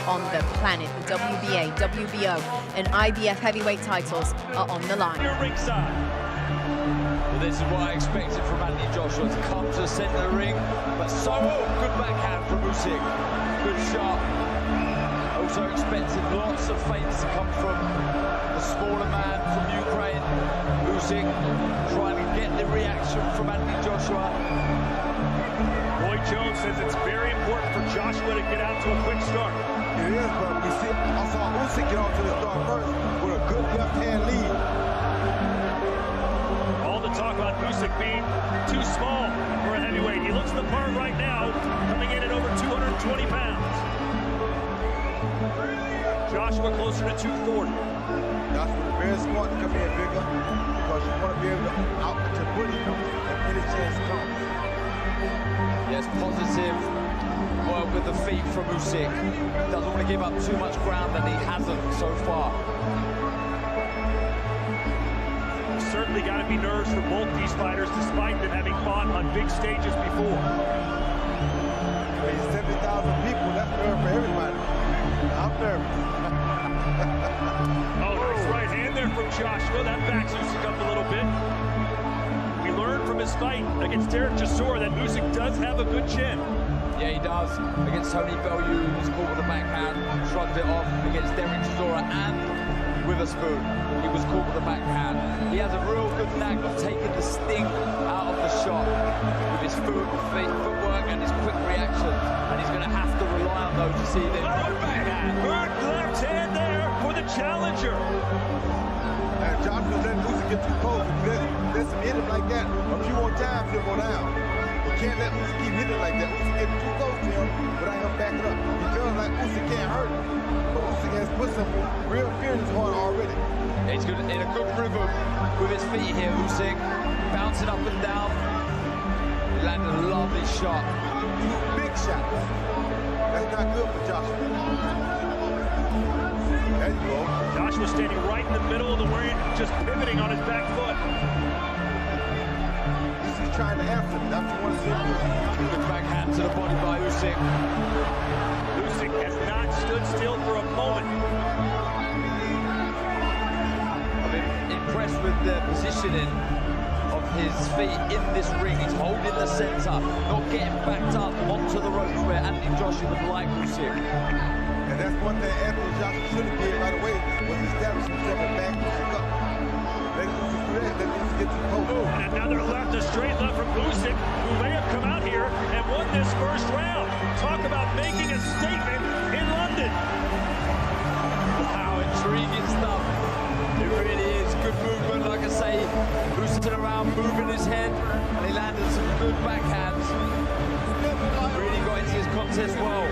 on the planet. The WBA, WBO, and IBF heavyweight titles are on the line. Well, this is what I expected from Anthony Joshua, to come to the centre of the ring, but so good backhand from Usyk. Good shot. Also expected lots of feints to come from the smaller man from Ukraine. Usyk trying to get the reaction from Anthony Joshua. Roy Jones says it's very important for Joshua to get out to a quick start. It is, but we see, I saw Usyk get off to the start first with a good left-hand lead. All the talk about Usyk being too small for a heavyweight. He looks the part right now, coming in at over 220 pounds. Joshua closer to 240. Joshua is very smart to come in bigger because you want to be able to out to bully him if any chance comes. Yes, positive work with the feet from Usyk. Doesn't want to give up too much ground, and he hasn't so far. Certainly got to be nerves for both these fighters, despite them having fought on big stages before. I mean, 70,000 people, that's nerve for everybody. I'm nervous. Oh, nice right hand there from Joshua. That backs Usyk up a little bit. We learned from his fight against Derek Chisora that Usyk does have a good chin. Yeah, he does. Against Tony Bellew, he was caught with a backhand, shrugged it off. Against Derek Chisora and Witherspoon, he was caught with a backhand. He has a real good knack of taking the sting out of the shot with his footwork and his quick reactions. And he's going to have to rely on those to see the backhand. Good left hand there for the challenger. And Joshua letting Usyk get too close. If you let him hit him like that, a few more times he'll go down. You can't let Usyk keep hitting like that. Usyk getting too close to him without him backing up. He feels like Usyk can't hurt him. But Usyk has put some real fear in his heart already. He's good, in a good rhythm with his feet here, Usyk. Bouncing up and down. He landed a lovely shot. Big shots. That's not good for Joshua. There you go. Joshua standing right in the middle of the ring, just pivoting on his back foot. He's trying to answer. That's what you want to see. Good backhand to the body by Usyk. Usyk has not stood still for a moment. I've been impressed with the positioning of his feet in this ring. He's holding the center, not getting backed up onto the ropes where Anthony Joshua would like Usyk. And that's one thing Anthony Joshua should have did right away, was establish himself and back Usyk up. Let Usyk do that, let Usyk get to the post. And another left, a straight left from Usyk, who may have come out here and won this first round. Talk about making a statement in London. Wow, intriguing stuff. It really is. Good movement, like I say. Usyk around, moving his head, and he landed some good backhands. Really got into his contest well.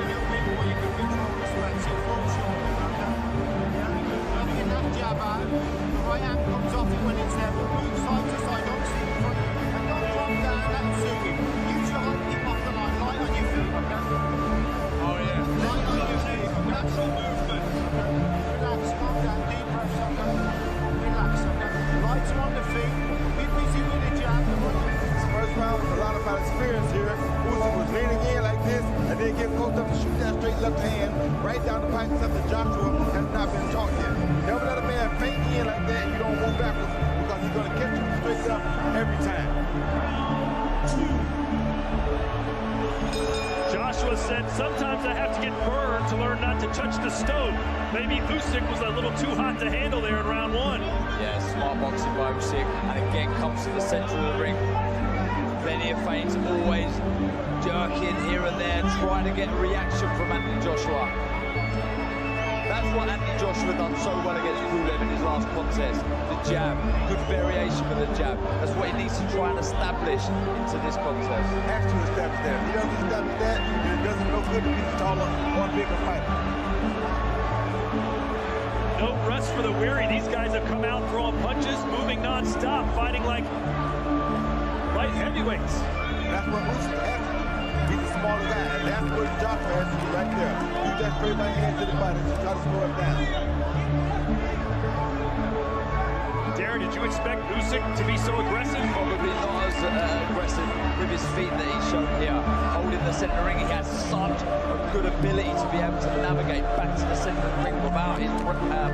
Right hand comes off when it's there, but move side to side, obviously in front, and don't drop down, that's suited. Use your hand, keep off the line, light on your feet. Oh yeah. Light on your feet, natural movement. Relax, calm down, deep breaths, relax, lighter on the feet, be busy with the jab. This first round was a lot about experience here. Usyk was leaning in like this, and then get close up to shoot that straight left hand, right down the pipe, something Joshua has not been taught yet. Never let a man feint in like that, you don't move backwards, because he's going to catch you straight up every time. Joshua said, sometimes I have to get burned to learn not to touch the stove. Maybe Usyk was a little too hot to handle there in round one. Yeah, smart boxing by Usyk, and again comes to the center of the ring. Plenty of feints, always jerking here and there, trying to get a reaction from Anthony Joshua. That's what Anthony Joshua done so well against Pulev in his last contest. The jab, good variation with the jab. That's what he needs to try and establish into this contest. Has to establish that. If he doesn't establish that, it doesn't look good to be taller or bigger fighter. No rest for the weary. These guys have come out throwing punches, moving non-stop, fighting like light heavyweights. That's what Usyk has to do. He's a smaller guy, and that's what Joshua has to do right there. Use that straight right hand to the body to try to slow him down. Darren, did you expect Usyk to be so aggressive? Probably not as aggressive with his feet that he's shown here. Holding the centre ring, he has such a good ability to be able to navigate back to the centre of the ring without his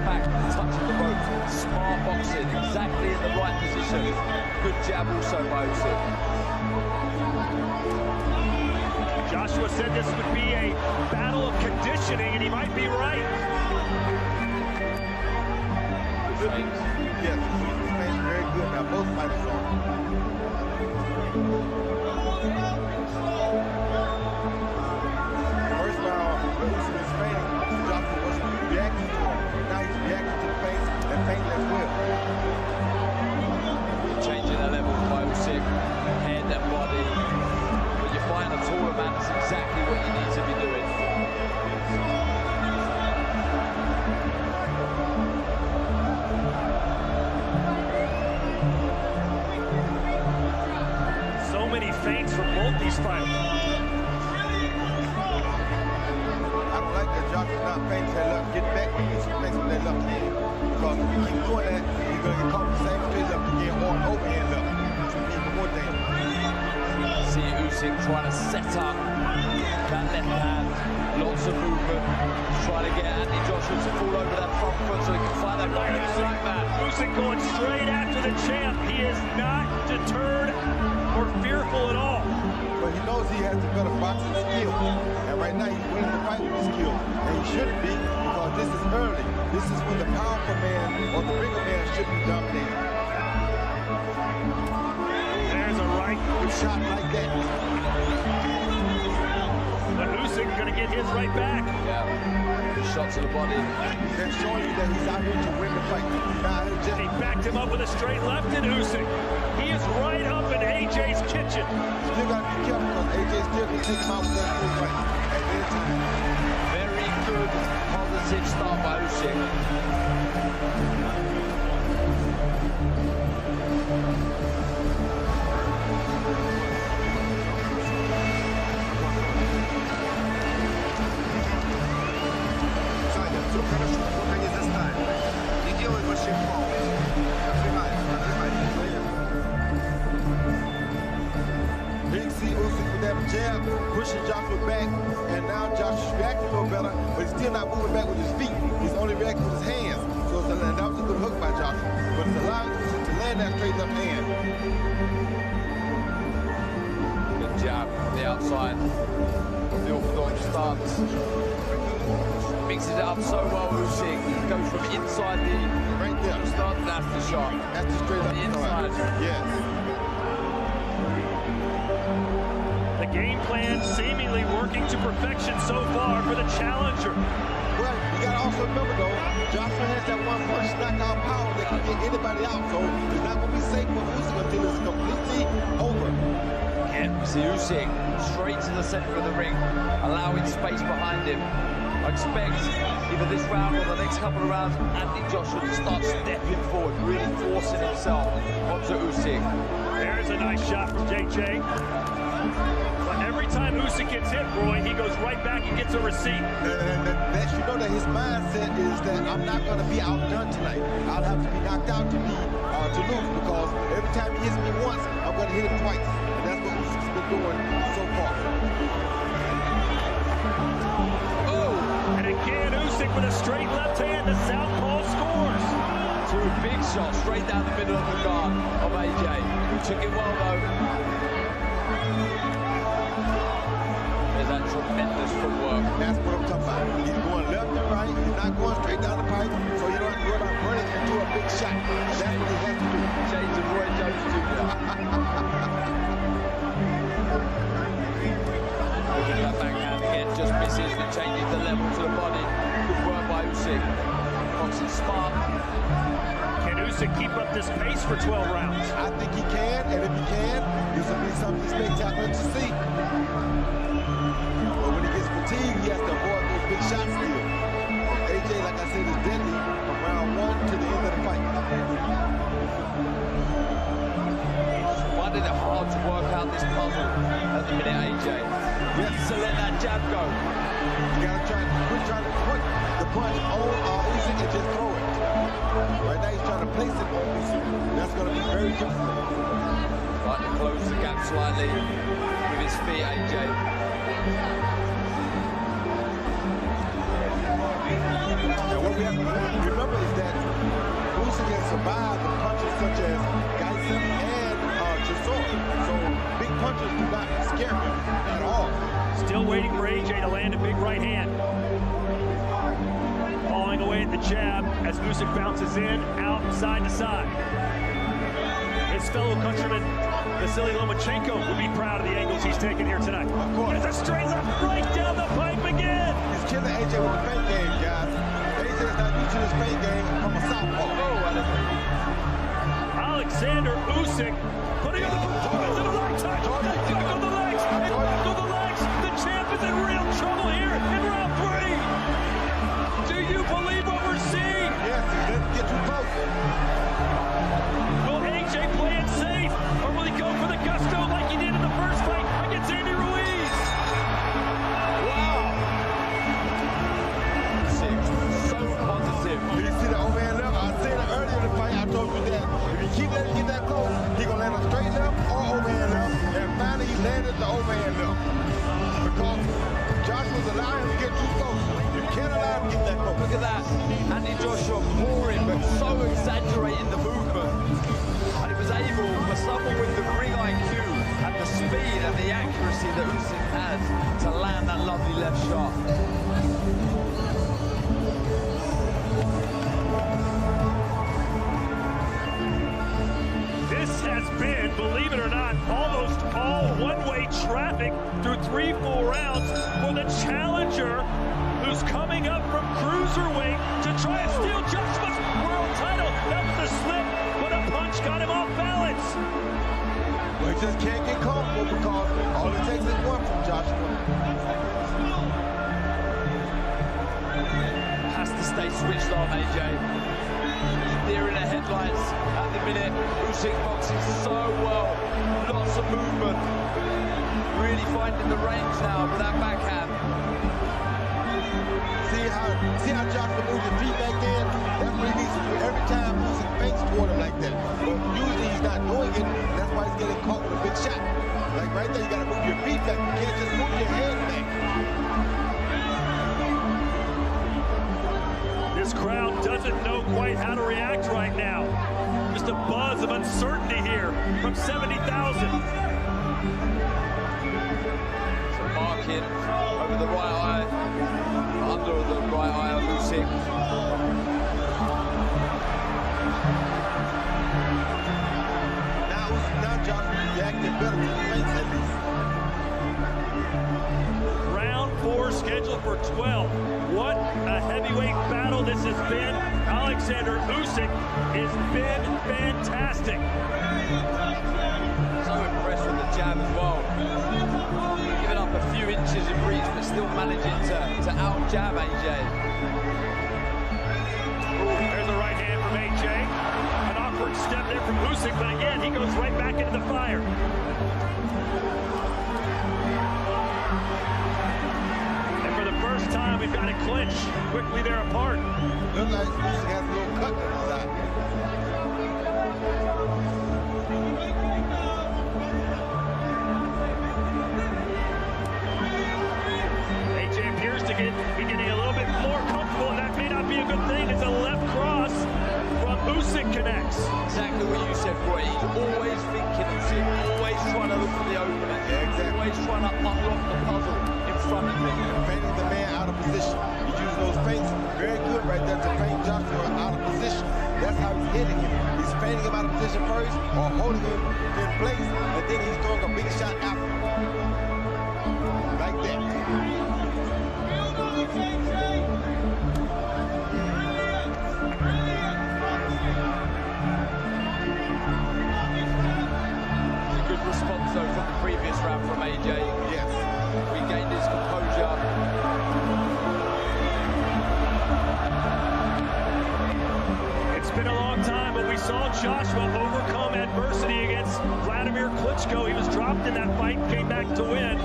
back touching the ropes. Smart boxing, exactly in the right position. Good jab also by Usyk. Joshua said this would be a battle of conditioning, and he might be right. Yes, he's made very good. Now both fighters are. First round, Usyk was fainting. Joshua wasn't reacting to him. Now he's reacting to the face and fainting as well. Changing the level by Usyk, head and body. When you find a taller man, that's exactly what you need to be doing. So many feints from both these fighters. I don't like that Joshua's not fainting that left. Get back when he's facing that left hand. Because if you keep doing that, you're going to get caught with the same straight left again or an overhand left, which would be even more dangerous. See Usyk trying to set up that left hand. Lots of movement. Trying to get Andy Joshua to fall over that front foot so he can find that right man. Usyk going straight after the champ. He is not deterred or fearful at all. But he knows he has the better boxing skill. And right now he's winning the fight with his skill. And he shouldn't be, because this is early. This is when the powerful man or the bigger man should be dominating. There's a right. Good shot like that. But Usyk going to get his right back. Yeah, shot to the body. They're showing you that he's out here to win the fight. Now it's just... He backed him up with a straight left in Usyk. He is right up in AJ's kitchen. Still got to be careful because AJ still can take him out with that full right at any time. Very good, positive start by Usyk. Саня, все хорошо, пока не заставим. Не делай больших пауз. Отжимай, отжимай. You can see Usyk with that jab, pushing Joshua back, and now Joshua's reacting a little better, but he's still not moving back with his feet. He's only reacting with his hands. So it's that was a good hook by Joshua, but it's allowing Usyk to land that straight left hand. Good jab from the outside. The orthodox stance. Mixes it up so well, Usyk. Goes from inside the Right there. start, that's the shot. That's the straight up The inside. Yes. The game plan seemingly working to perfection so far for the challenger. Well, you got to also remember, though, Joshua has that one punch knockout power that can get anybody out, so it's not going to be safe for Usyk until it's completely over. Yeah, we see Usyk straight to the center of the ring, allowing space behind him. I expect either this round or the next couple of rounds, Andy Joshua to start stepping forward, really forcing himself onto Usyk. There's a nice shot from JJ. But every time Usyk gets hit, Roy, he goes right back and gets a receipt. And that you know that his mindset is that I'm not going to be outdone tonight. I'll have to be knocked out to lose, because every time he hits me once, I'm going to hit him twice. And that's what Usyk's been doing so far. And again, Usyk with a straight left hand. The southpaw scores. Two big shots straight down the middle of the guard of AJ, who took it well though. There's that tremendous footwork. That's what I'm talking about. He's going left and right. He's not going straight down the pipe, so you don't have to worry about running into a big shot. That's what he has to do. Shades of Roy Jones Jr. Looking at that backhand again, just misses and changes the level to the body. Good work by Usyk. Boxing smart. Can Usyk keep up this pace for 12 rounds? I think he can, and if he can, this will be something spectacular to see. But when he gets fatigued, he has to avoid those big shots still. AJ, like I said, is deadly from round 1 to the end of the fight. Finding it hard to work out this puzzle at the minute, AJ. Yes. To let that jab go. You gotta try to put the punch on Usyk and just throw it. Right now he's trying to place it on Usyk. going to be very difficult. Trying to close the gap slightly with his feet, AJ. And what we have to remember is that Usyk can survive the punches such as Geisen and Chisora. So big punches do not scare him at all. Still waiting for AJ to land a big right hand. Pawing away at the jab as Usyk bounces in, out, side to side. His fellow countryman, Vasily Lomachenko, would be proud of the angles he's taken here tonight. Of course. It's a straight left right down the pipe again. He's killing AJ with the feint game, guys. AJ is not used to this feint game from a southpaw. Oleksandr Usyk putting on the performance in the right touch. Back on the legs. Back on the legs. The champ is in real trouble here in round 3. Do you believe what we're seeing? Yes, he doesn't get too close. Will AJ play it safe, or will he go for the gusto like he did in the first fight against Andy Ruiz? Wow! So positive. Do you see the overhand left? I said it earlier in the fight. I told you that if you keep letting him get that close, he's going to land a straight left or overhand left. And finally, he landed the overhand left. Because Joshua's allowing him to get too close. You can't allow him to get that close. Look at that. Andy Joshua pouring, but so exaggerating the movement. And it was able for someone with the ring IQ and the speed and the accuracy that Usyk has to land that lovely left shot. This has been, believe it or not, almost all one-way traffic through 3 full rounds for the challenger who's coming up from cruiserweight to try and steal Joshua's world title. That was a slip, but a punch got him off balance. Well, he just can't get comfortable because all it takes is one from Joshua. Has to stay switched on, AJ. Deer in the headlights at the minute. Usyk boxing so well. Lots of movement. Really finding the range now with that backhand. See how Joshua moves his feet back in? That's what he needs to do every time Usyk feints toward him like that. But usually he's not doing it, and that's why he's getting caught with a big shot. Like right there, you gotta move your feet back. You can't just move your head back. This crowd doesn't know quite how to react right now. Just a buzz of uncertainty here from 70,000. So marking over the right eye, under the right eye of Usyk. Now Joshua reacting better to the feints at least. Round 4 scheduled for 12. What a heavyweight battle this has been. Oleksandr Usyk has been fantastic. So impressed with the jab as well. Giving up a few inches in reach, but still managing to out-jab AJ. There's a right hand from AJ. An awkward step there from Usyk, but again, he goes right back into the fire. First time we've got a clinch. Quickly they're apart. Looks like Usyk has a little cut on his side. AJ appears to be getting a little bit more comfortable, and that may not be a good thing. It's a left cross from Usyk connects. Exactly what you said, Roy. He's always thinking, always trying to look for the opening. Yeah, exactly. Always trying to unlock the puzzle in front of him. Feinting the man out of position. He's using those feints very good right there to feint Joshua out of position. That's how he's hitting him. He's feinting him out of position first or holding him in place, and then he's throwing a big shot after. Like that. Good response though from the previous round from AJ. Yes. Regained his composure. It's been a long time, but we saw Joshua overcome adversity against Vladimir Klitschko. He was dropped in that fight, came back to win.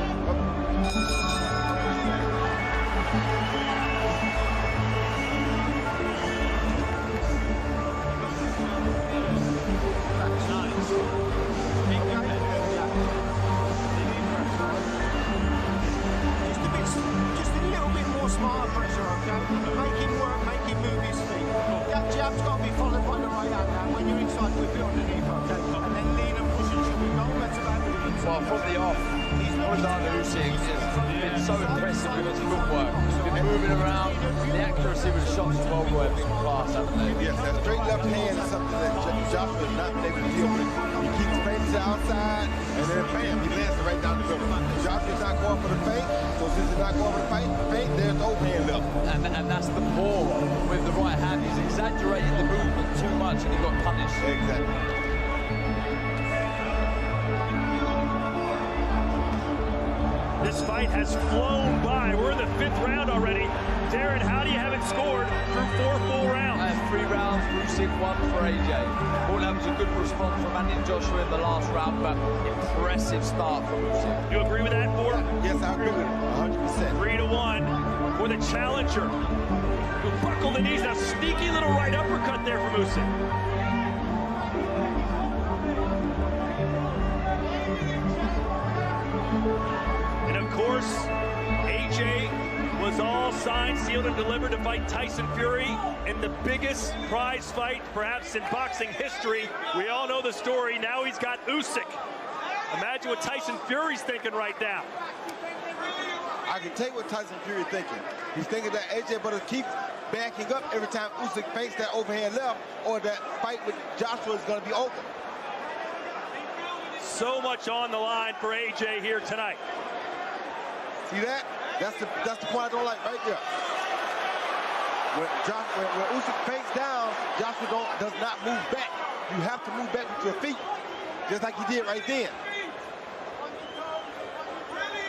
jab's got to be followed by the right hand now. When you're inside, we'll be underneath, okay? And then lean and push and shove. No mess about with the inside. Well, from the off, Oleksandr Usyk has been so impressive with his footwork. He's been moving around. The accuracy with the shots as well were big class, haven't they? Yes, that straight left hand is something that Joshua has not been able to deal with. He keeps feinting to the outside, and then bam, he lands it right down the middle. Joshua's not going for the feint, so since he's not going for the feint, there's the overhand left. And that's the ball with the right hand. He's exaggerated the movement too much, and he got punished. Exactly. This fight has flown by. We're in the 5th round already. Darren, how do you have it scored through 4 full rounds? 3 rounds for Usyk, 1 for AJ. All that was a good response from Andy Joshua in the last round, but impressive start from Usyk. You agree with that, Ford? Yes, I agree with it, 100%. 3-1 for the challenger. Who buckled the knees. Now, sneaky little right uppercut there from Usyk. Of course, AJ was all signed, sealed, and delivered to fight Tyson Fury in the biggest prize fight, perhaps in boxing history. We all know the story. Now he's got Usyk. Imagine what Tyson Fury's thinking right now. I can tell you what Tyson Fury thinking. He's thinking that AJ better keep backing up every time Usyk feints that overhand left, or that fight with Joshua is going to be over. So much on the line for AJ here tonight. See that? That's the point I don't like right there. When Usyk feints down, Joshua does not move back. You have to move back with your feet, just like he did right then.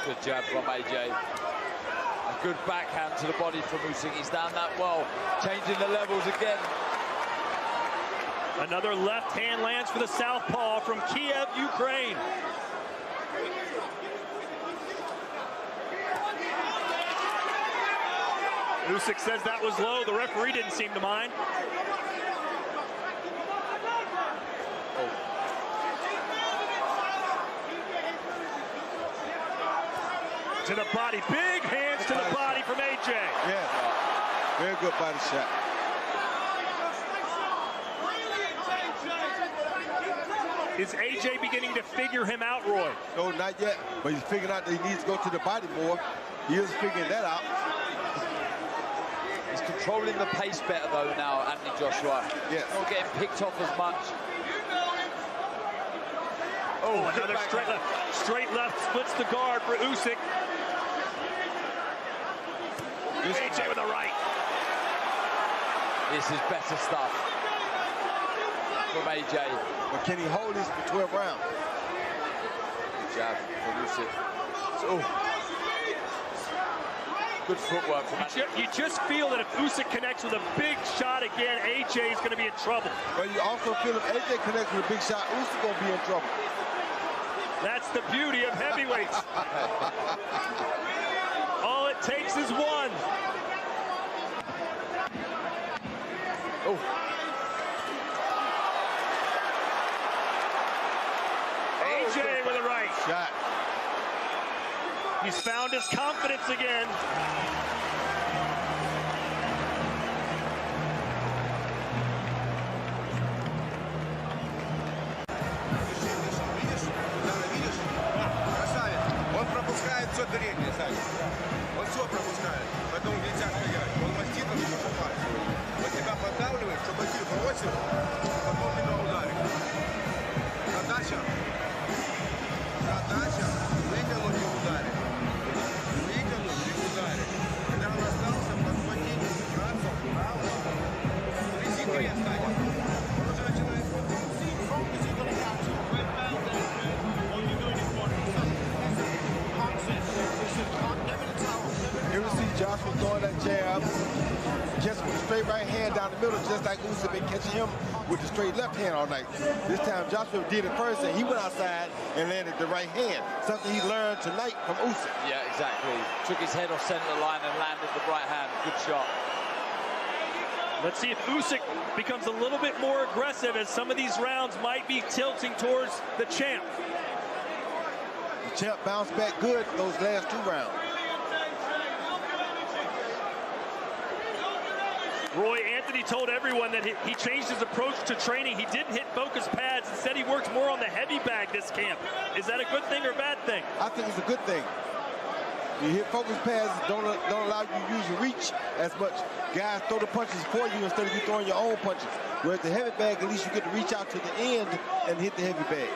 Good jab from AJ. A good backhand to the body from Usyk. He's down that well, changing the levels again. Another left hand lands for the southpaw from Kiev, Ukraine. Usyk says that was low. The referee didn't seem to mind. Oh. To the body. Big hands to the body from AJ. Yeah. Very good body shot. Is AJ beginning to figure him out, Roy? No, not yet. But he's figuring out that he needs to go to the body more. He is figuring that out. He's controlling the pace better though now, Anthony Joshua. Yes. Not getting picked off as much. Oh, another straight left. Straight left splits the guard for Usyk. AJ with a right. This is better stuff from AJ. But can he hold this for 12 rounds? Good jab from Usyk. Oh. Good footwork from AJ. You just feel that if Usyk connects with a big shot again, AJ is going to be in trouble. But you also feel if AJ connects with a big shot, Usyk going to be in trouble. That's the beauty of heavyweights. All it takes is one. Oh. AJ with a right. Shot. He's found his confidence again. Он пропускает все переднее, Саня. Он все пропускает. Поэтому нельзя стоять. Он мастит, он не попадает. Он тебя поддавливает, чтобы ты бросил, потом тебя ударит. Задача вытянуть и ударить. Вытянуть и ударить. Когда он остался, подхватить, браться вправо. Вези крест, Саня. Он уже начинает You ever see Joshua throwing that jab, catch him with a straight right hand down the middle, just like Usyk been catching him with the straight left hand all night. This time Joshua did it first, and he went outside and landed the right hand, something he learned tonight from Usyk. Yeah, exactly. Took his head off center line and landed the right hand. Good shot. Let's see if Usyk becomes a little bit more aggressive, as some of these rounds might be tilting towards the champ. The champ bounced back good those last 2 rounds. Roy, Anthony told everyone that he changed his approach to training. He didn't hit focus pads. Instead, he worked more on the heavy bag this camp. Is that a good thing or a bad thing? I think it's a good thing. You hit focus pads, don't allow you to use your reach as much. Guys throw the punches for you instead of you throwing your own punches. Whereas the heavy bag, at least you get to reach out to the end and hit the heavy bag.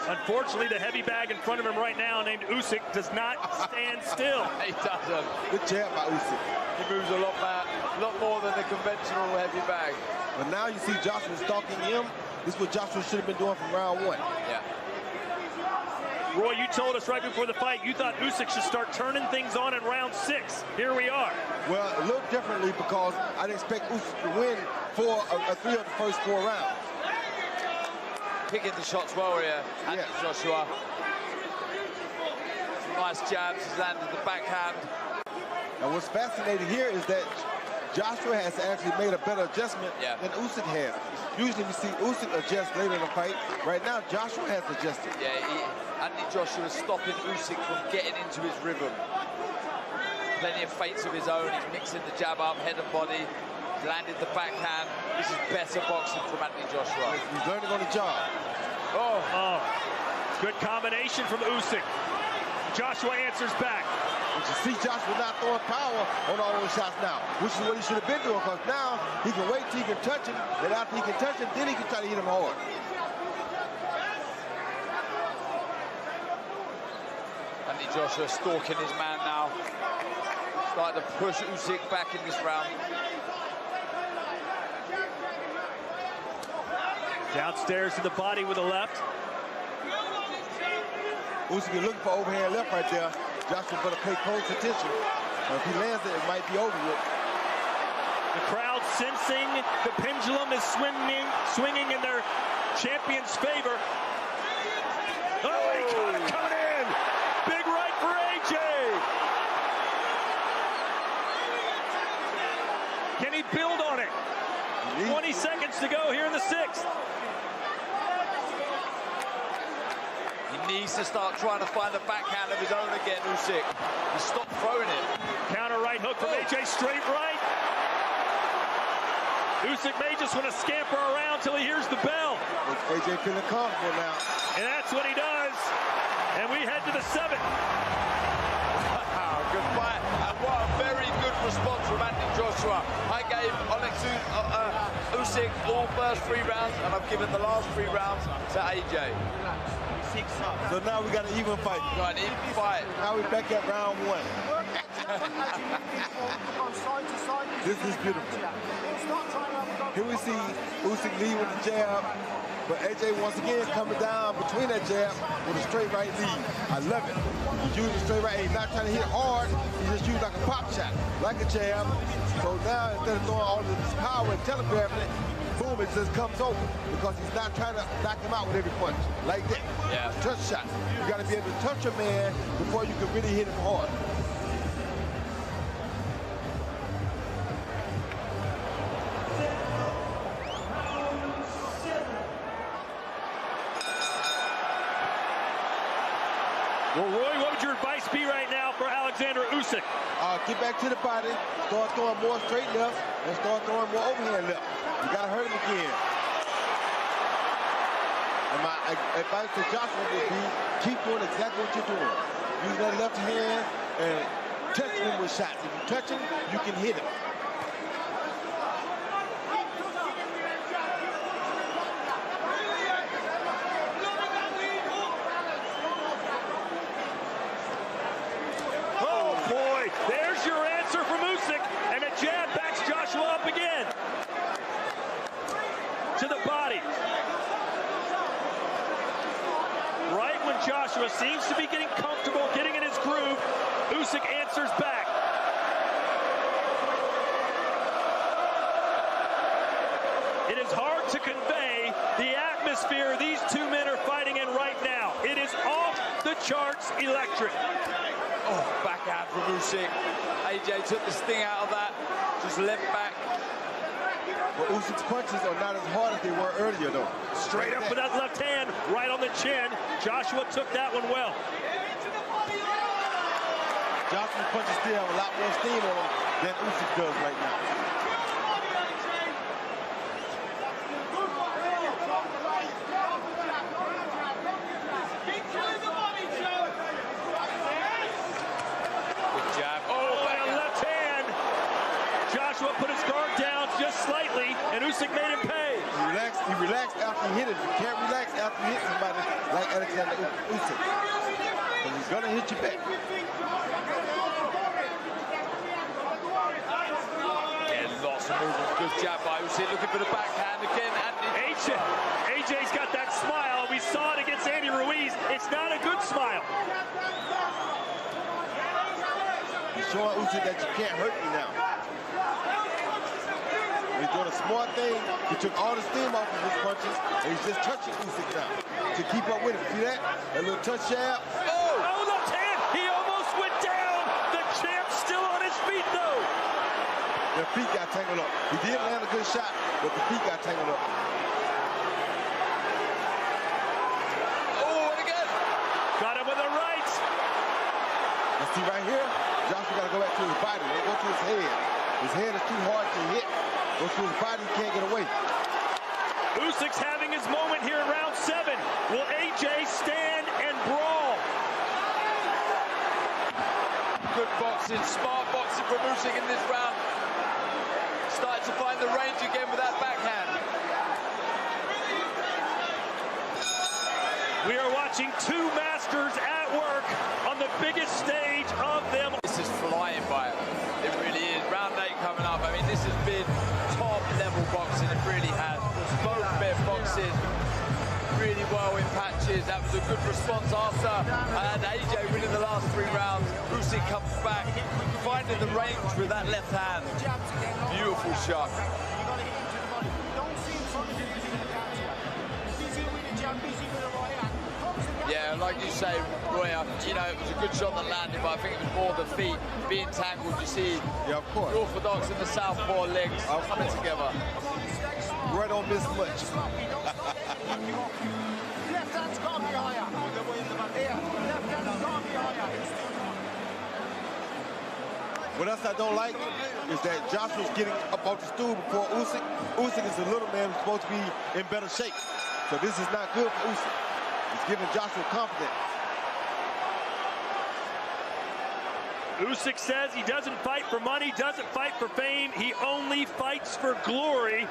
Unfortunately, the heavy bag in front of him right now, named Usyk, does not stand still. He doesn't. Good jab by Usyk. He moves a lot more than the conventional heavy bag. But now you see Joshua stalking him. This is what Joshua should have been doing from round 1. Yeah. Roy, you told us right before the fight you thought Usyk should start turning things on in round 6. Here we are. Well, a little differently because I didn't expect Usyk to win 3 of the first 4 rounds. Picking the shots well here, and Yeah. Joshua. Some nice jabs, he's landed the backhand. And what's fascinating here is that Joshua has actually made a better adjustment than Usyk has. Usually we see Usyk adjust later in the fight. Right now, Joshua has adjusted. Yeah, Anthony Joshua is stopping Usyk from getting into his rhythm. Plenty of feints of his own. He's mixing the jab up, head and body. He's landed the backhand. This is better boxing from Anthony Joshua. He's learning on the job. Oh, good combination from Usyk. Joshua answers back. But you see Joshua not throwing power on all those shots now, which is what he should have been doing, because now he can wait till he can touch him, and after he can touch him, then he can try to hit him hard. Anthony Joshua stalking his man now. Starting to push Usyk back in this round. Downstairs to the body with a left. Usyk is looking for overhand left right there. Joshua better pay close attention. If he lands it, it might be over with. The crowd sensing the pendulum is swinging in their champion's favor. Oh, he got it coming in. Big right for AJ. Can he build on it? 20 seconds to go here in the 6th. He needs to start trying to find the backhand of his own again, Usyk. He stopped throwing it. Counter right hook from AJ, straight right. Usyk may just want to scamper around till he hears the bell. AJ feeling comfortable now. And that's what he does. And we head to the 7th. Wow, good fight. And what a very good response from Anthony Joshua. I gave Oleksandr Usyk all first 3 rounds, and I've given the last 3 rounds to AJ. So now we got an even fight. Got an even fight. Now we're back at round 1. This is beautiful. Here we see Usyk lead with the jab, but AJ once again coming down between that jab with a straight right lead. I love it. He's using straight right. He's not trying to hit hard. He's just using like a pop shot, like a jab. So now instead of throwing all of this power and telegraphing it, boom, it just comes over because he's not trying to knock him out with every punch like that. Yeah. Touch shot. You got to be able to touch a man before you can really hit him hard. Well, Roy, what would your advice be right now for Oleksandr Usyk? Get back to the body, start throwing more straight left, and start throwing more overhand left. You got to hurt him again. And my advice to Joshua would be, keep doing exactly what you're doing. Use that left hand and touch him with shots. If you touch him, you can hit him. There's your answer from Usyk, and a jab backs Joshua up again. To the body. Right when Joshua seems to be getting comfortable, getting in his groove, Usyk answers back. It is hard to convey the atmosphere these 2 men are fighting in right now. It is off the charts electric. Oh, backhand from Usyk. AJ took the sting out of that. Just left back. But Usyk's punches are not as hard as they were earlier, though. Straight up with that left hand, right on the chin. Joshua took that one well. Joshua's punches still have a lot more steam on them than Usyk does right now. Good jab. Oh, and a left hand. Joshua put his guard down just slightly, and Usyk made him pay. He relaxed after he hit it. You can't relax after you hit somebody like Oleksandr Usyk. And he's gonna hit you back. Yeah, lots of movement. Good jab by Usyk. Looking for the backhand again. AJ's got that smile. We saw it against Andy Ruiz. It's not a good smile. He's showing Usyk that you can't hurt me now. He's doing a smart thing. He took all the steam off of his punches, and he's just touching Usyk now to keep up with him. See that? A little touch jab. Oh, left hand! He almost went down! The champ's still on his feet, though! Their feet got tangled up. He did land a good shot, but the feet got tangled up. Oh, and again! Got him with a right! You see right here? Joshua got to go back to his body. Don't go to his head. His head is too hard to hit. Go to his body, he can't get away. Usyk's having his moment here in round 7. Will AJ stand and brawl? Good boxing, smart boxing from Usyk in this round. Starting to find the range again with that backhand. We are watching two masters at work on the biggest stage of them. This is flying by it. It really is. Round 8 coming up. I mean, this has been top-level boxing. It really has. Both men boxing really well in patches. That was a good response after. And AJ winning the last 3 rounds. Usyk comes back, finding the range with that left hand. Beautiful shot. Yeah, like you say, Roy, you know, it was a good shot that landed, but I think it was more the feet being tangled. You see, yeah, of course, the orthodox and the southpaw legs coming together. Roy don't miss much. Left hand's got to be higher. Here, left hand's got to be higher. What else I don't like is that Joshua's getting up off the stool before Usyk. Usyk is a little man who's supposed to be in better shape. So this is not good for Usyk. It's giving Joshua confidence. Usyk says he doesn't fight for money, doesn't fight for fame. He only fights for glory.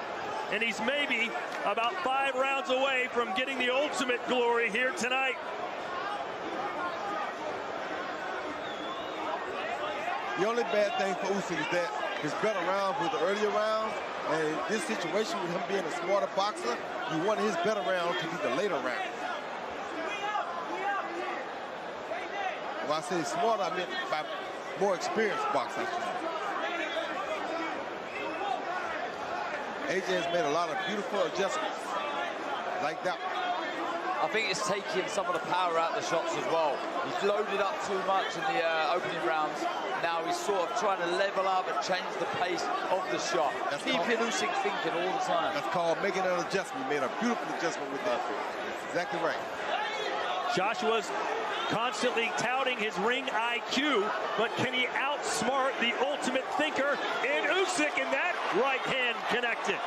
And he's maybe about 5 rounds away from getting the ultimate glory here tonight. The only bad thing for Usyk is that his better rounds were the earlier rounds. And in this situation, with him being a smarter boxer, he wanted his better round to be the later round. When I say smarter, I meant by more experienced boxer. AJ has made a lot of beautiful adjustments like that. I think it's taking some of the power out of the shots as well. He's loaded up too much in the opening rounds. Now he's sort of trying to level up and change the pace of the shot. Keeping Usyk thinking all the time. That's called making an adjustment. He made a beautiful adjustment with that. That's exactly right. Joshua's constantly touting his ring IQ, but can he outsmart the ultimate thinker in Usyk, and that right hand connected?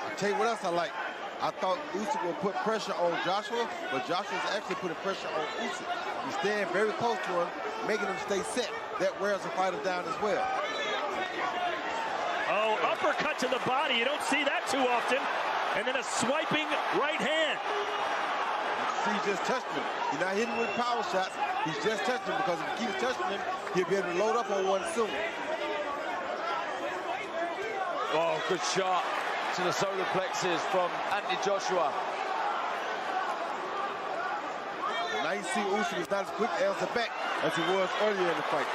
I'll tell you what else I like. I thought Usyk would put pressure on Joshua, but Joshua's actually putting pressure on Usyk. He's staying very close to him, making him stay set. That wears the fighter down as well. Oh, uppercut to the body. You don't see that too often. And then a swiping right hand. See, he just touched him. He's not hitting with power shots. He's just touching him, because if he keeps touching him, he'll be able to load up on one soon. Oh, good shot to the solar plexus from Anthony Joshua. Now you see Usyk is not as quick as the back as he was earlier in the fight.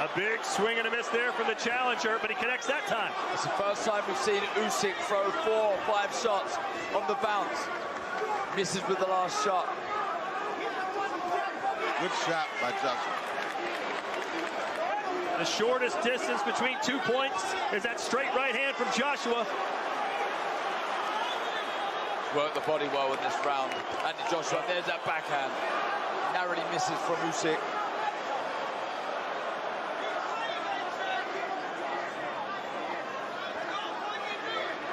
A big swing and a miss there from the challenger, but he connects that time. It's the first time we've seen Usyk throw 4 or 5 shots on the bounce. Misses with the last shot. Good shot by Joshua. The shortest distance between 2 points is that straight right hand from Joshua. Worked the body well in this round. And Joshua, there's that backhand. Narrowly misses from Usyk.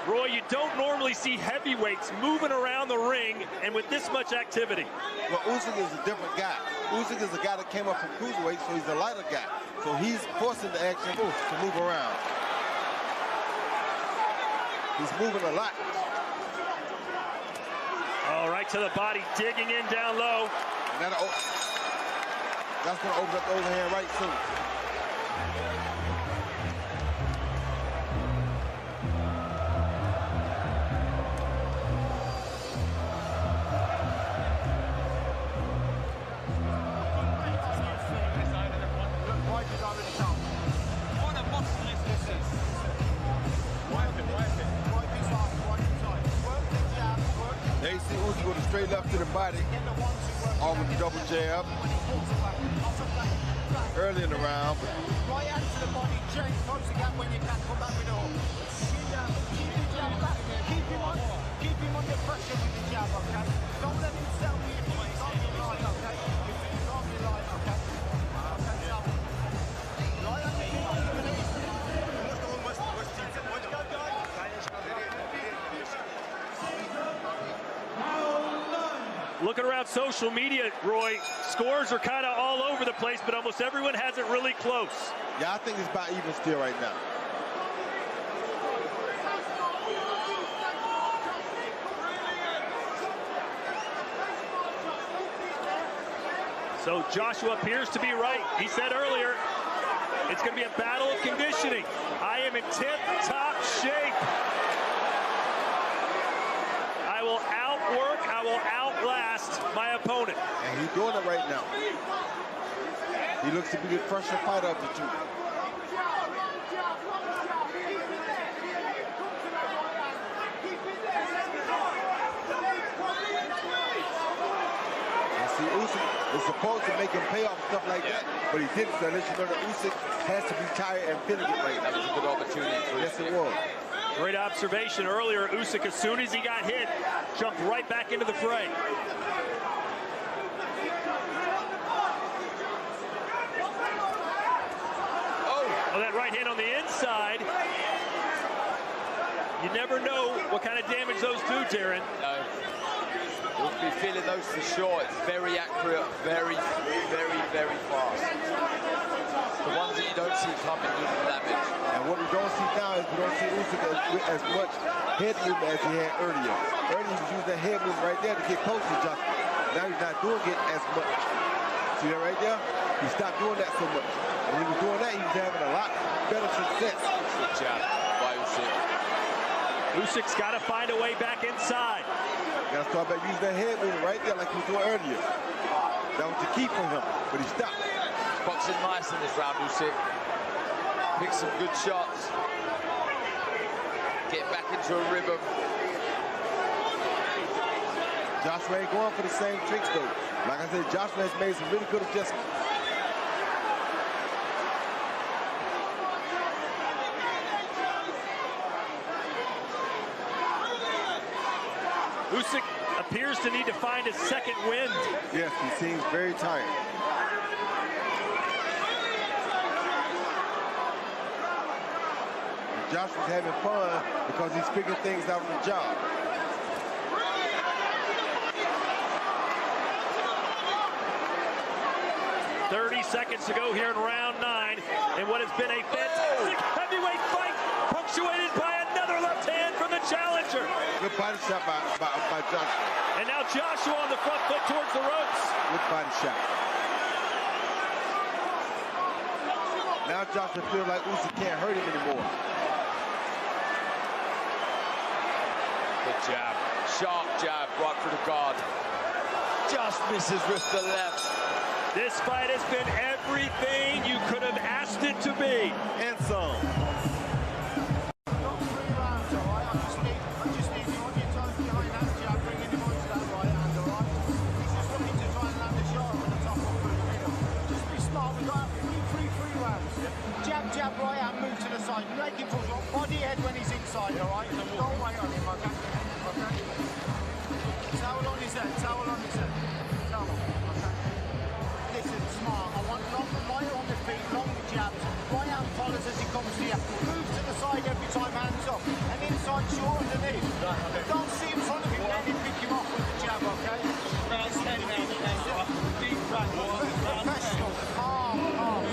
Roy, you don't normally see heavyweights moving around the ring and with this much activity. Well, Usyk is a different guy. Usyk is a guy that came up from cruiserweight, so he's a lighter guy. So he's forcing the action to move around. He's moving a lot. Oh, right to the body, digging in down low. And that's going to open up the overhand right soon. There you see Usyk with a straight left to the body, all with the double jab. Early in the round. Right hand to the body, Jake, close the gap when you can, come back with the hook. Keep the jab back, keep him under pressure with the jab, okay? Don't let him sell you if he's on your line, okay? If he's on your line, okay? Okay, so, right hand to the body, Looking around social media, Roy, scores are kind of all over the place, but almost everyone has it really close. Yeah, I think it's about even still right now. So Joshua appears to be right. He said earlier, it's going to be a battle of conditioning. I am in tip-top shape. I will outwork, I will outlast my opponent. And he's doing it right now. He looks to be the fresher fighter of the two. And see, Usyk is supposed to make him pay off stuff like that, but he didn't. So unless you know that Usyk has to be tired and feeling it right now. That was a good opportunity for Yes, Usyk. it was. Great observation earlier. Usyk, as soon as he got hit, jumped right back into the fray. Oh, that right hand on the inside. You never know what kind of damage those do, Darren. No. We'll be feeling those for sure. It's very accurate, very, very, very fast. The ones that you don't see coming do the damage. And what we don't see now is we don't see Usyk as much head movement as he had earlier. Earlier he was using that head movement right there to get close to Joshua. Now he's not doing it as much. See that right there? He stopped doing that so much. When he was doing that, he was having a lot better success. Good jab by Usyk. Usyk's got to find a way back inside. Got to start back using that head movement right there like he was doing earlier. That was the key for him, but he stopped. Boxing nice in this round, Usyk. Picked some good shots. Get back into a rhythm. Joshua ain't going for the same tricks though. Like I said, Joshua has made some really good adjustments. Usyk appears to need to find his second wind. Yes, he seems very tired. Joshua's having fun because he's figuring things out on the job. Seconds to go here in round 9 in what has been a fantastic heavyweight fight, punctuated by another left hand from the challenger. Good body shot by Joshua. And now Joshua on the front foot towards the ropes. Good body shot. Now Joshua feels like Usyk can't hurt him anymore. Good jab. Sharp jab right through the guard. Just misses with the left. This fight has been everything you could have asked it to be. And some. Not 3 rounds, all right? I just need you on your toes behind that jab, bringing him onto that right hand, all right? He's just looking to try and land a shot on the top of the middle. Just be smart. We've got 3 rounds. Jab, jab, right hand, move to the side. Make him push on body head when he's inside, all right? Don't wait on him, okay? Okay? Don't see in front of him, then you pick him off with the jab, okay? Professional, calm.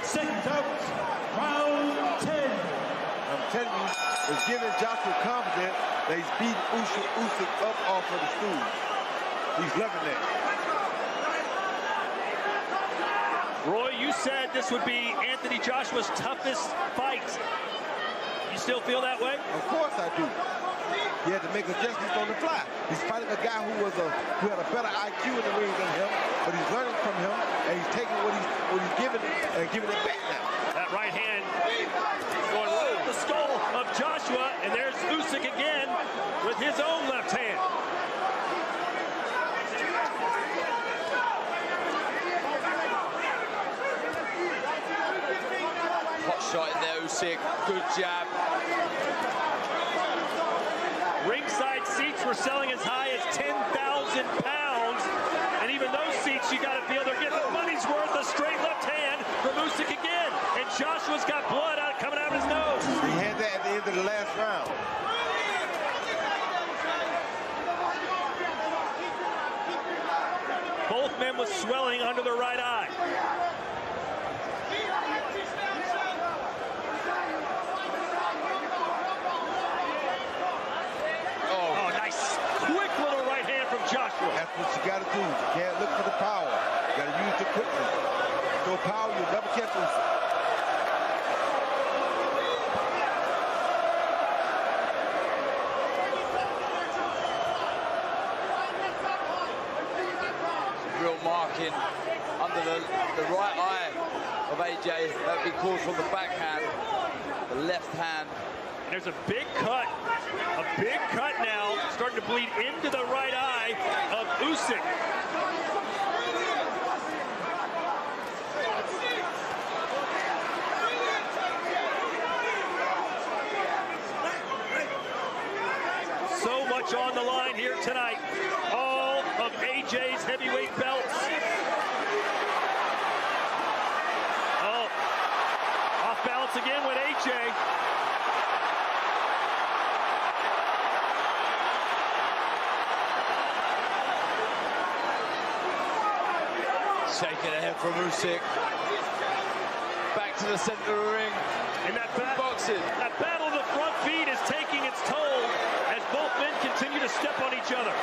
Second out, round 10. I'm telling you, it's giving Joshua confidence that he's beating Usyk up off of the stool. He's loving that. Roy, you said this would be Anthony Joshua's toughest fight. You still feel that way? Of course I do. He had to make adjustments on the fly. He's fighting a guy who had a better IQ in the ring than him, but he's learning from him, and he's taking what he's giving and giving it back now. That right hand going right at the skull of Joshua, and there's Usyk again with his own left hand. Hot shot in there, Usyk. Good jab. Ringside seats were selling as high as 10,000 pounds, and even those seats, you got to feel they're getting the money's worth. A straight left hand from Usyk again, and Joshua's got blood coming out of his nose. He had that at the end of the last round. Both men with swelling under the right eye. Oh, nice. Quick little right hand from Joshua. That's what you got to do. You can't look for the power. You got to use the quickness. No power, you'll never catch Usyk. Real marking under the right eye of AJ. That would be called from the backhand, the left hand. There's a big cut now, starting to bleed into the right eye of Usyk. So much on the line here tonight. All of AJ's heavyweight belts. Oh, off balance again with AJ. Shaking ahead from Usyk. Back to the center of the ring. And that boxing. That battle of the front feet is taking its toll as both men continue to step on each other.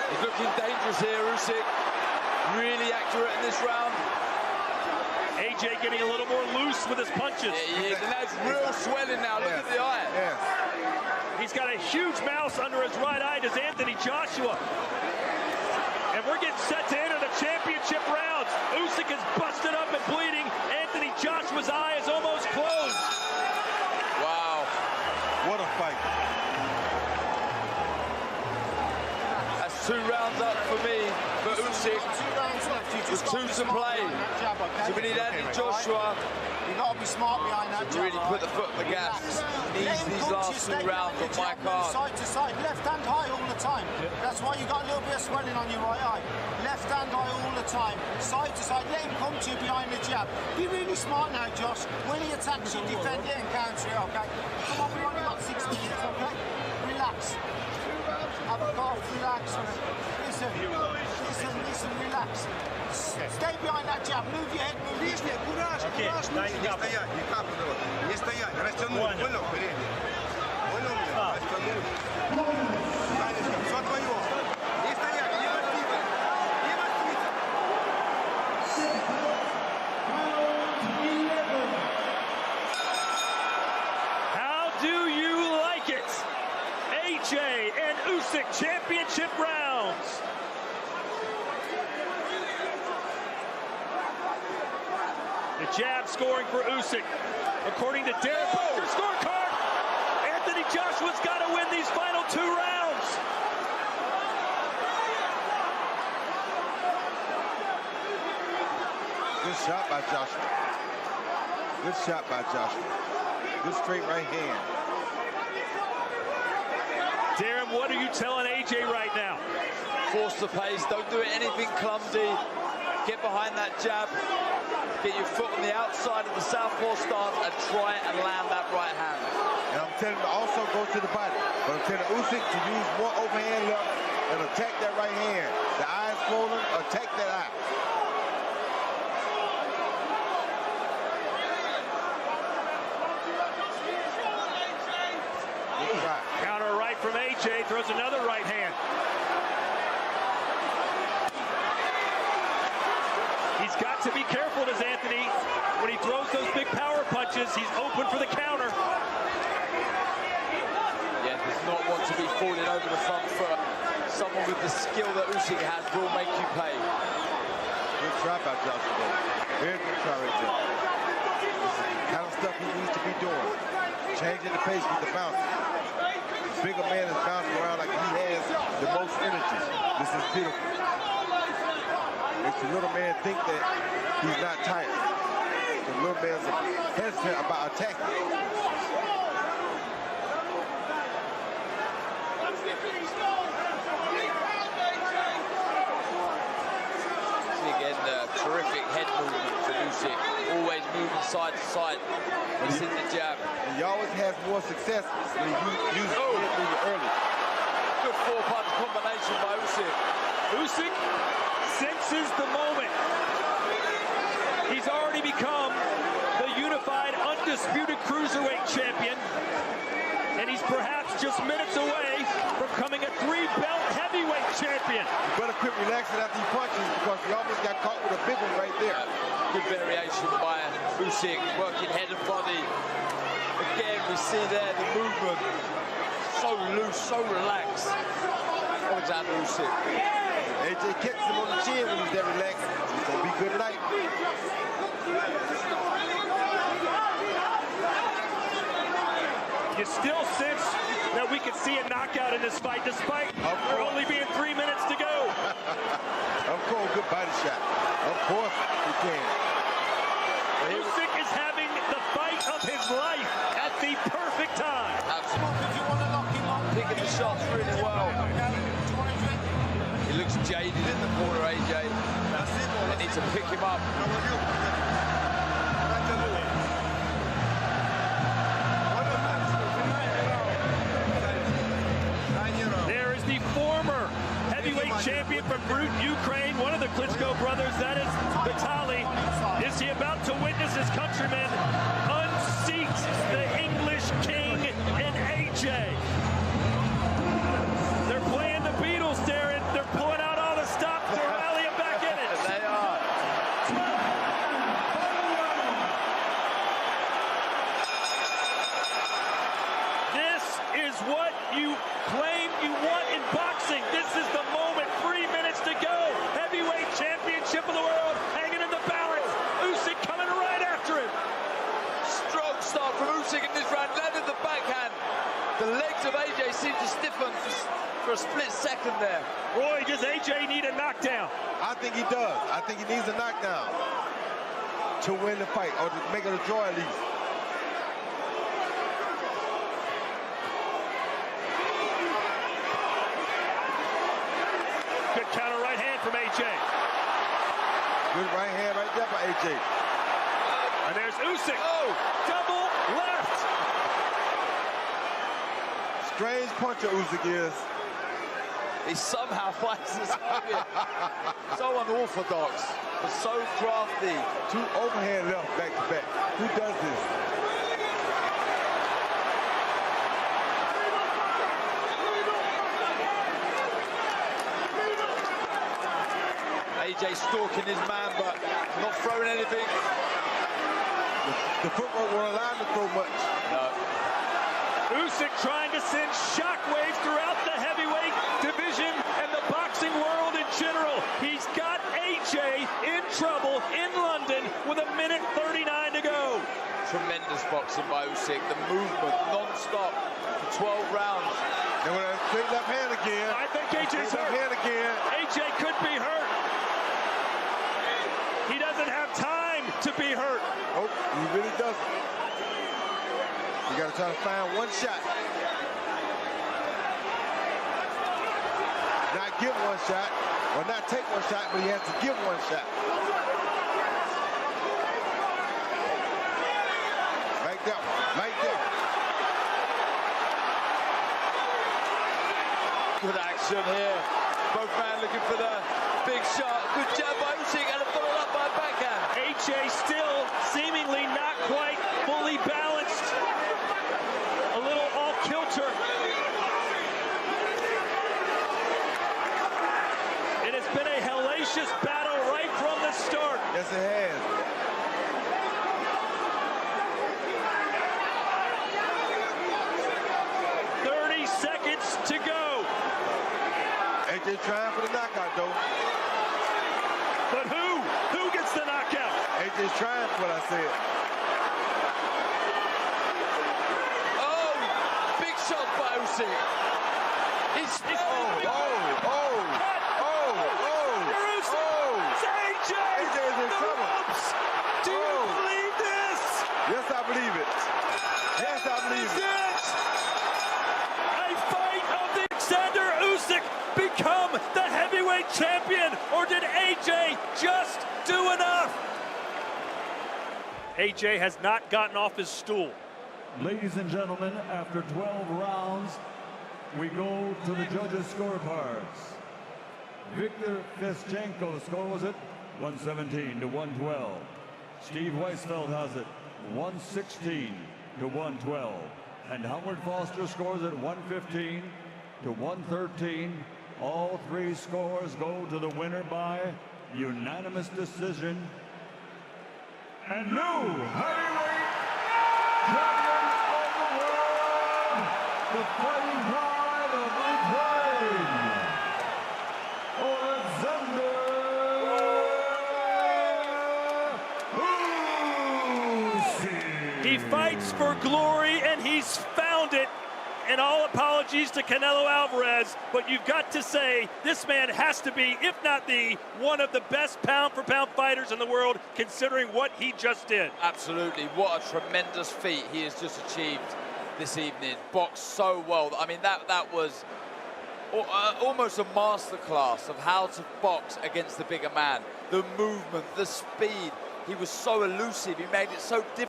He's looking dangerous here, Usyk. Really accurate in this round. AJ getting a little more loose with his punches. Yeah, he is, and that's real swelling now. Look at the eye. Yes. He's got a huge mouse under his right eye, does Anthony Joshua. And we're getting set to enter the championship rounds. Usyk is busted up and bleeding. Anthony Joshua's eye is almost closed. Wow. What a fight. That's 2 rounds up for me, for Usyk. 2 rounds left. You With just 2 to play. Jab, okay? So we need Anthony Joshua You've got to be smart behind that to jab. really put the foot on the gas. He needs these last 2 rounds on my card. Side to side, left hand high all the time. That's why you got a little bit of swelling on your right eye. Left hand high all the time, side to side. Let him come to you behind the jab. Be really smart now, Josh. When he attacks you, defend it and counter it, okay? Come on, we've only got 6 minutes, okay? Relax. Have a cough, relax. Listen, relax. Stay behind that jab, move your head, move your head. Не стоять, ни капли давай. Не стоять, растянуть, понял? Передний. Понял меня? Растянуть. Танечка, все твое. Не стоять, не маститься. Не маститься. How do you like it? AJ and Usyk championship rounds. The jab scoring for Usyk. According to Darren Booker's scorecard, Anthony Joshua's got to win these final 2 rounds. Good shot by Joshua. Good shot by Joshua. Good straight right hand. Darren, what are you telling AJ right now? Force the pace. Don't do anything clumsy. Get behind that jab. Get your foot on the outside of the southpaw stance and try and land that right hand. And I'm telling him to also go to the body. But I'm telling Usyk to use more overhand left and attack that right hand. The eye is swollen, attack that eye. Counter right from AJ, throws another right hand. He's got to be careful, does Anthony. When he throws those big power punches, he's open for the counter. Yeah, does not want to be falling over the front foot. Someone with the skill that Usyk has will make you pay. Good try by Joshua. Very good try right there. This is the kind of stuff he needs to be doing. Changing the pace with the bounce. The bigger man is bouncing around like he has the most energy. This is beautiful. Makes the little man think that he's not tired. The little man's hesitant about attacking. Again, terrific head movement for Usyk. Always moving side to side. He's in the jab. He always has more success when he uses it early. Good four-punch combination by Usyk. Usyk senses the moment. He's already become the unified, undisputed cruiserweight champion. And he's perhaps just minutes away from becoming a three-belt heavyweight champion. You better quit relaxing after he punches because he almost got caught with a big one right there. Good variation by Usyk, working head and body. Again, we see there the movement. So loose, so relaxed. Oleksandr Usyk. AJ kicks him on the chin when he's that relaxed. It's going to be good tonight. You still sense that we could see a knockout in this fight, despite there only being 3 minutes to go. Of course, good body shot. Of course, he can. Usyk is having the fight of his life at the perfect time. Absolutely. Picking the shots really well. He looks jaded in the corner, AJ. They need to pick him up. There is the former heavyweight champion from Ukraine, one of the Klitschko brothers, that is Vitaly. Is he about to witness his countrymen unseat the English king in AJ? They're playing the Beatles, Darren. They're pulling out all the stops to rally him back in it. They are. This is what you claim you want in boxing. This is the moment. 3 minutes to go. Heavyweight championship of the world hanging in the balance. Usyk coming right after him. Strong start from Usyk in this round. Landed the backhand. The legs of AJ seem to stiffen for a split second there. Roy, does AJ need a knockdown? I think he does. I think he needs a knockdown to win the fight or to make it a draw at least. Good counter right hand from AJ. Good right hand right there by AJ. And there's Usyk. Oh, double left. Strange puncher Usyk is. He somehow finds this target. So unorthodox, but so crafty. 2 overhand left back to back. Who does this? AJ stalking his man, but not throwing anything. The footwork won't allow him to throw much. No. Usyk trying to send shockwaves throughout the heavyweight division and the boxing world in general. He's got AJ in trouble in London with 1:39 to go. Tremendous boxing by Usyk. The movement non-stop for 12 rounds. And with a straight left hand again. I think AJ's straight left hurt. hand again. AJ could be hurt. He doesn't have time to be hurt. Oh, he really doesn't. You got to try to find one shot. Not give one shot, or not take one shot, but he has to give one shot. that one, right there. Good action here. Both men looking for the big shot. Good jab by Usyk and a followed up by a backhand. AJ still seemingly not quite fully balanced. A little off kilter. It has been a hellacious battle right from the start. Yes, it has. 30 seconds to go. AJ trying for the knockout, though. But who gets the knockout? AJ's trying for what I said. Oh, big shot by Usyk. It's AJ! AJ's in trouble. Do you believe this? Yes, I believe it. Yes, I believe it. A fight of Oleksandr Usyk become the heavyweight champion, or did AJ just do enough? AJ has not gotten off his stool. Ladies and gentlemen, after 12 rounds, we go to the judges' scorecards. Victor Fischenko scores it 117 to 112. Steve Weisfeld has it 116 to 112. And Howard Foster scores it 115 to 113. All three scores go to the winner by unanimous decision. And new heavyweight champion of the world, the fighting pride of Ukraine, Oleksandr Usyk. He fights for glory, and he's found it. And all apologies to Canelo Alvarez, but you've got to say this man has to be, if not the, one of the best pound-for-pound fighters in the world, considering what he just did. Absolutely, what a tremendous feat he has just achieved this evening. Boxed so well. I mean, that was almost a masterclass of how to box against the bigger man. The movement, the speed. He was so elusive. He made it so difficult.